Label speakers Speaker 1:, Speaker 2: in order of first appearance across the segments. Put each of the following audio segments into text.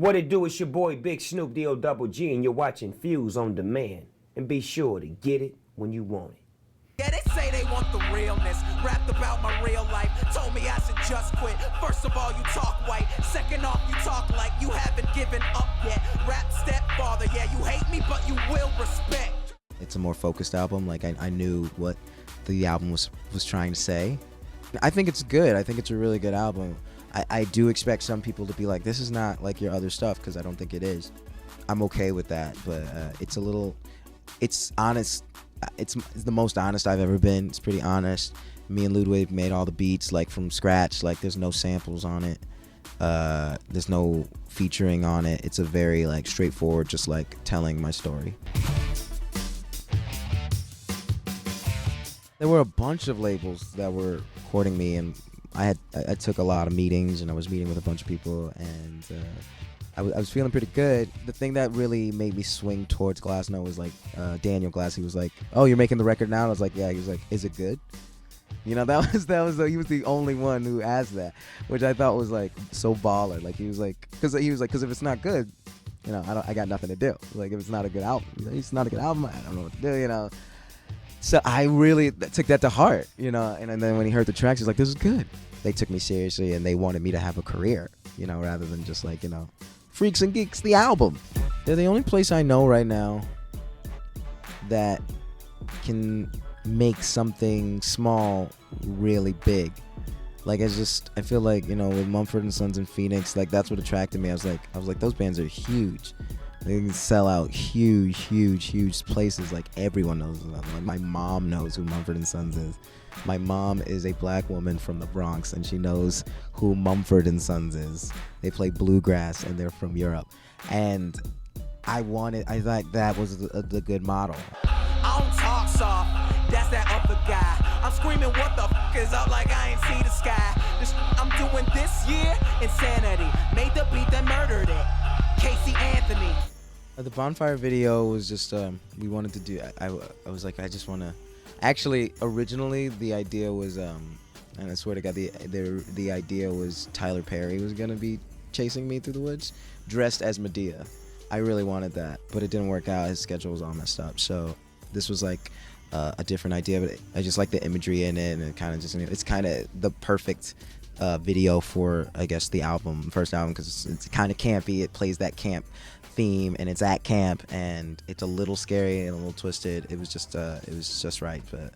Speaker 1: What it do, it's your boy Big Snoop D-O double G, and you're watching Fuse on Demand. And be sure to get it when you want it.
Speaker 2: Yeah, they say they want the realness. Rapped about my real life. Told me I should just quit. First of all, you talk white. Second off, you talk like you haven't given up yet. Rap stepfather, yeah, you hate me, but you will respect.
Speaker 3: It's a more focused album. Like I knew what the album was trying to say. I think it's good. I think it's a really good album. I do expect some people to be like, this is not like your other stuff, because I don't think it is. I'm okay with that, but it's honest. It's the most honest I've ever been. It's pretty honest. Me and Ludwig made all the beats like from scratch. Like there's no samples on it. There's no featuring on it. It's a very like straightforward, just like telling my story. There were a bunch of labels that were courting me, and I took a lot of meetings, and I was meeting with a bunch of people, and I was feeling pretty good. The thing that really made me swing towards Glassnote was like Daniel Glass. He was like, "Oh, you're making the record now?" And I was like, "Yeah." He was like, "Is it good?" You know, he was the only one who asked that, which I thought was like so baller. Like he was like, because if it's not good, you know, I got nothing to do. Like if it's not a good album, it's not a good album. I don't know what to do, you know. So I really took that to heart, you know, and then when he heard the tracks, he's like, this is good. They took me seriously, and they wanted me to have a career, you know, rather than just like, you know, Freaks and Geeks, the album. They're the only place I know right now that can make something small really big. Like I feel like, you know, with Mumford & Sons and Phoenix, like that's what attracted me. I was like, those bands are huge. They can sell out huge places. Like everyone knows them. Like my mom knows who Mumford & Sons is. My mom is a black woman from the Bronx, and she knows who Mumford & Sons is. They play bluegrass, and they're from Europe. And I thought that was the good model.
Speaker 2: I don't talk soft. That's that other guy. I'm screaming, what the f is up? Like I ain't see the sky. This I'm doing this year, insanity. Made the beat that murdered it. Casey Anthony.
Speaker 3: The Bonfire video was just, we wanted to do, I was like, I just want to, actually, originally, the idea was, and I swear to God, the idea was Tyler Perry was going to be chasing me through the woods, dressed as Medea. I really wanted that, but it didn't work out. His schedule was all messed up, so this was like a different idea, but I just like the imagery in it, and it kind of just, it's kind of the perfect video for, I guess, the first album, because it's kind of campy. It plays that camp theme, and it's at camp, and it's a little scary and a little twisted. It was just right, but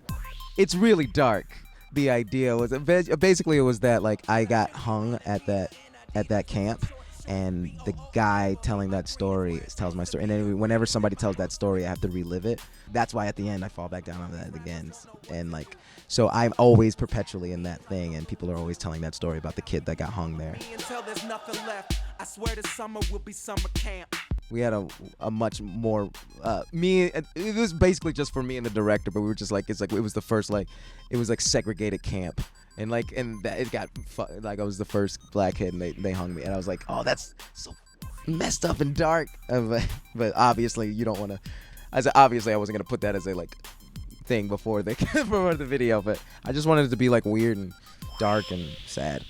Speaker 3: it's really dark. The idea was basically it was that like I got hung at that camp, and the guy telling that story tells my story, and then whenever somebody tells that story, I have to relive it. That's why at the end I fall back down on that again, and like so I'm always perpetually in that thing, and people are always telling that story about the kid that got hung there.
Speaker 2: Until there's nothing left. I swear this summer will be summer camp.
Speaker 3: We had a much more it was basically just for me and the director, but we were just like, it was the first, like it was like segregated camp, and it got like I was the first black kid, and they hung me, and I was like, oh, that's so messed up and dark, but obviously you don't want to. Obviously I wasn't gonna put that as a like thing before the video, but I just wanted it to be like weird and dark and sad.